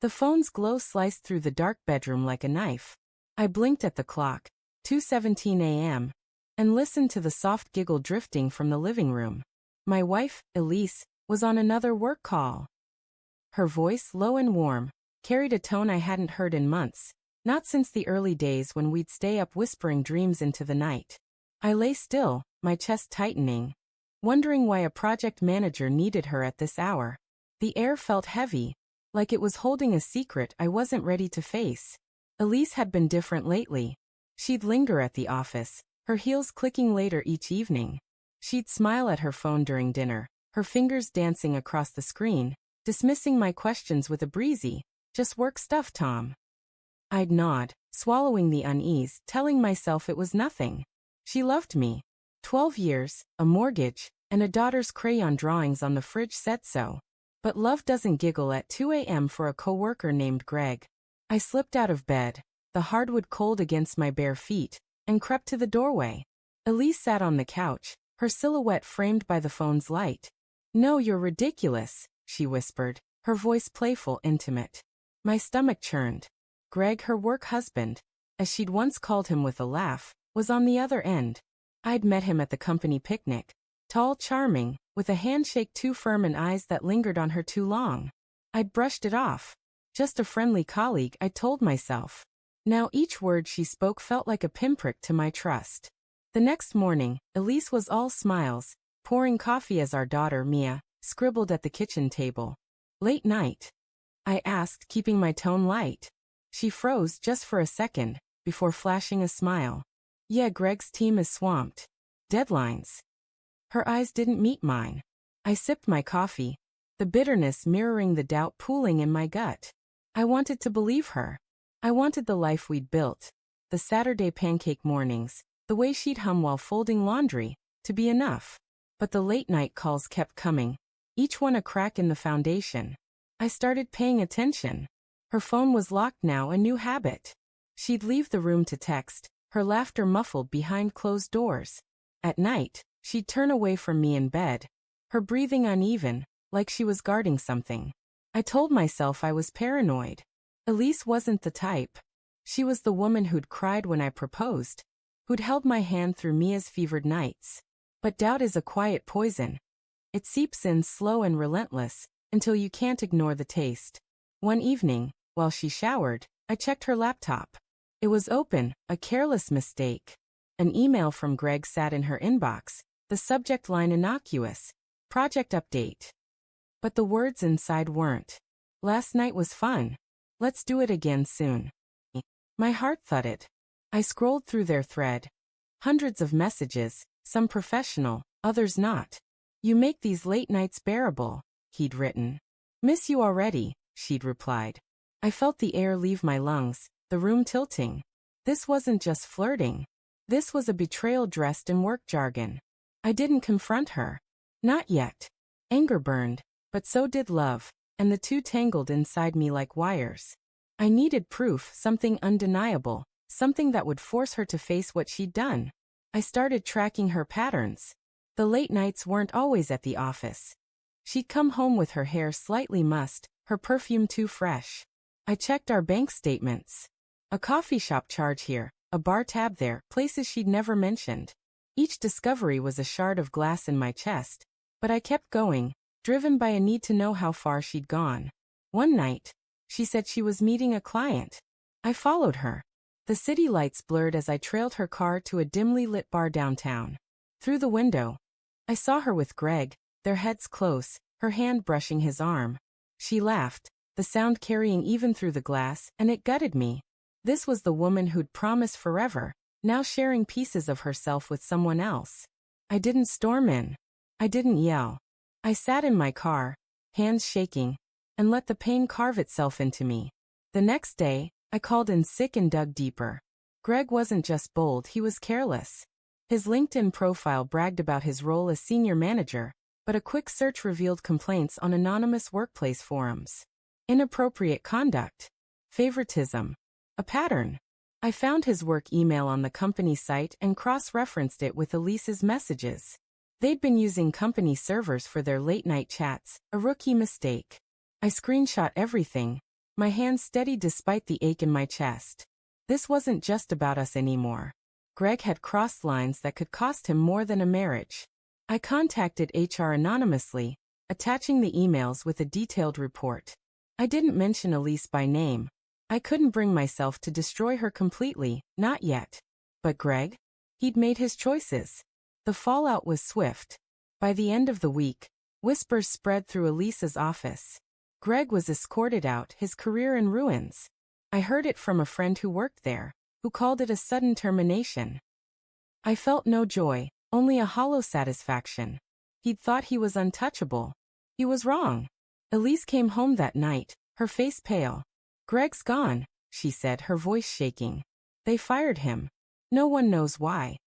The phone's glow sliced through the dark bedroom like a knife. I blinked at the clock, 2:17 a.m., and listened to the soft giggle drifting from the living room. My wife, Elise, was on another work call. Her voice, low and warm, carried a tone I hadn't heard in months, not since the early days when we'd stay up whispering dreams into the night. I lay still, my chest tightening, wondering why a project manager needed her at this hour. The air felt heavy, like it was holding a secret I wasn't ready to face. Elise had been different lately. She'd linger at the office, her heels clicking later each evening. She'd smile at her phone during dinner, her fingers dancing across the screen, dismissing my questions with a breezy, "Just work stuff, Tom." I'd nod, swallowing the unease, telling myself it was nothing. She loved me. 12 years, a mortgage, and a daughter's crayon drawings on the fridge said so. But love doesn't giggle at 2 a.m. for a coworker named Greg. I slipped out of bed, the hardwood cold against my bare feet, and crept to the doorway. Elise sat on the couch, her silhouette framed by the phone's light. "No, you're ridiculous," she whispered, her voice playful, intimate. My stomach churned. Greg, her work husband, as she'd once called him with a laugh, was on the other end. I'd met him at the company picnic. Tall, charming, with a handshake too firm and eyes that lingered on her too long. I'd brushed it off. Just a friendly colleague, I told myself. Now each word she spoke felt like a pinprick to my trust. The next morning, Elise was all smiles, pouring coffee as our daughter, Mia, scribbled at the kitchen table. "Late night?" I asked, keeping my tone light. She froze just for a second, before flashing a smile. "Yeah, Greg's team is swamped. Deadlines." Her eyes didn't meet mine. I sipped my coffee, the bitterness mirroring the doubt pooling in my gut. I wanted to believe her. I wanted the life we'd built, the Saturday pancake mornings, the way she'd hum while folding laundry, to be enough. But the late-night calls kept coming, each one a crack in the foundation. I started paying attention. Her phone was locked now, a new habit. She'd leave the room to text, her laughter muffled behind closed doors. At night, she'd turn away from me in bed, her breathing uneven, like she was guarding something. I told myself I was paranoid. Elise wasn't the type. She was the woman who'd cried when I proposed, who'd held my hand through Mia's fevered nights. But doubt is a quiet poison. It seeps in slow and relentless, until you can't ignore the taste. One evening, while she showered, I checked her laptop. It was open, a careless mistake. An email from Greg sat in her inbox, the subject line innocuous, "Project update." But the words inside weren't. "Last night was fun. Let's do it again soon." My heart thudded. I scrolled through their thread. Hundreds of messages, some professional, others not. "You make these late nights bearable," he'd written. "Miss you already," she'd replied. I felt the air leave my lungs, the room tilting. This wasn't just flirting. This was a betrayal dressed in work jargon. I didn't confront her. Not yet. Anger burned, but so did love, and the two tangled inside me like wires. I needed proof, something undeniable, something that would force her to face what she'd done. I started tracking her patterns. The late nights weren't always at the office. She'd come home with her hair slightly mussed, her perfume too fresh. I checked our bank statements. A coffee shop charge here, a bar tab there, places she'd never mentioned. Each discovery was a shard of glass in my chest, but I kept going, driven by a need to know how far she'd gone. One night, she said she was meeting a client. I followed her. The city lights blurred as I trailed her car to a dimly lit bar downtown. Through the window, I saw her with Greg, their heads close, her hand brushing his arm. She laughed, the sound carrying even through the glass, and it gutted me. This was the woman who'd promised forever, now sharing pieces of herself with someone else. I didn't storm in. I didn't yell. I sat in my car, hands shaking, and let the pain carve itself into me. The next day, I called in sick and dug deeper. Greg wasn't just bold, he was careless. His LinkedIn profile bragged about his role as senior manager, but a quick search revealed complaints on anonymous workplace forums. Inappropriate conduct. Favoritism. A pattern. I found his work email on the company site and cross-referenced it with Elise's messages. They'd been using company servers for their late-night chats, a rookie mistake. I screenshot everything, my hand steady despite the ache in my chest. This wasn't just about us anymore. Greg had crossed lines that could cost him more than a marriage. I contacted HR anonymously, attaching the emails with a detailed report. I didn't mention Elise by name. I couldn't bring myself to destroy her completely, not yet. But Greg? He'd made his choices. The fallout was swift. By the end of the week, whispers spread through Elise's office. Greg was escorted out, his career in ruins. I heard it from a friend who worked there, who called it a sudden termination. I felt no joy, only a hollow satisfaction. He'd thought he was untouchable. He was wrong. Elise came home that night, her face pale. "Greg's gone," she said, her voice shaking. "They fired him. No one knows why."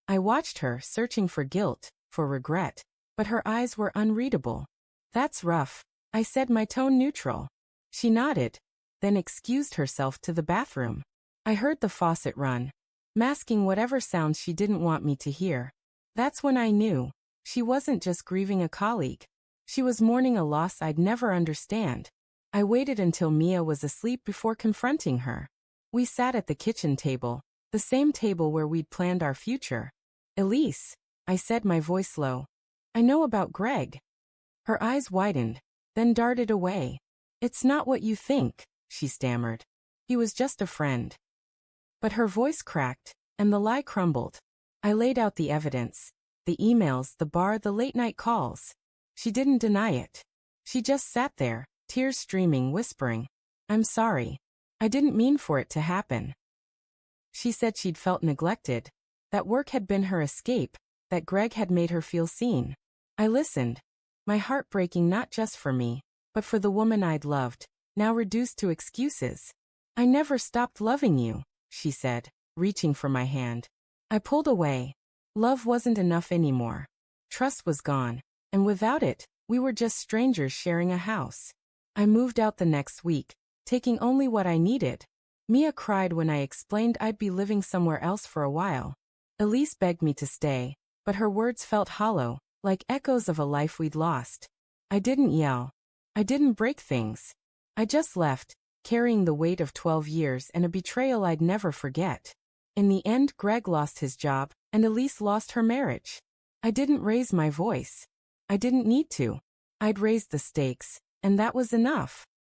I watched her, searching for guilt, for regret, but her eyes were unreadable. "That's rough," I said, my tone neutral. She nodded, then excused herself to the bathroom. I heard the faucet run, masking whatever sounds she didn't want me to hear. That's when I knew. She wasn't just grieving a colleague. She was mourning a loss I'd never understand. I waited until Mia was asleep before confronting her. We sat at the kitchen table, the same table where we'd planned our future. "Elise," I said, my voice low, "I know about Greg." Her eyes widened, then darted away. "It's not what you think," she stammered. "He was just a friend." But her voice cracked, and the lie crumbled. I laid out the evidence. The emails, the bar, the late-night calls. She didn't deny it. She just sat there, tears streaming, whispering, "I'm sorry. I didn't mean for it to happen." She said she'd felt neglected, that work had been her escape, that Greg had made her feel seen. I listened, my heart breaking not just for me, but for the woman I'd loved, now reduced to excuses. "I never stopped loving you," she said, reaching for my hand. I pulled away. Love wasn't enough anymore. Trust was gone, and without it, we were just strangers sharing a house. I moved out the next week, taking only what I needed. Mia cried when I explained I'd be living somewhere else for a while. Elise begged me to stay, but her words felt hollow, like echoes of a life we'd lost. I didn't yell. I didn't break things. I just left, carrying the weight of 12 years and a betrayal I'd never forget. In the end, Greg lost his job, and Elise lost her marriage. I didn't raise my voice. I didn't need to. I'd raised the stakes, and that was enough.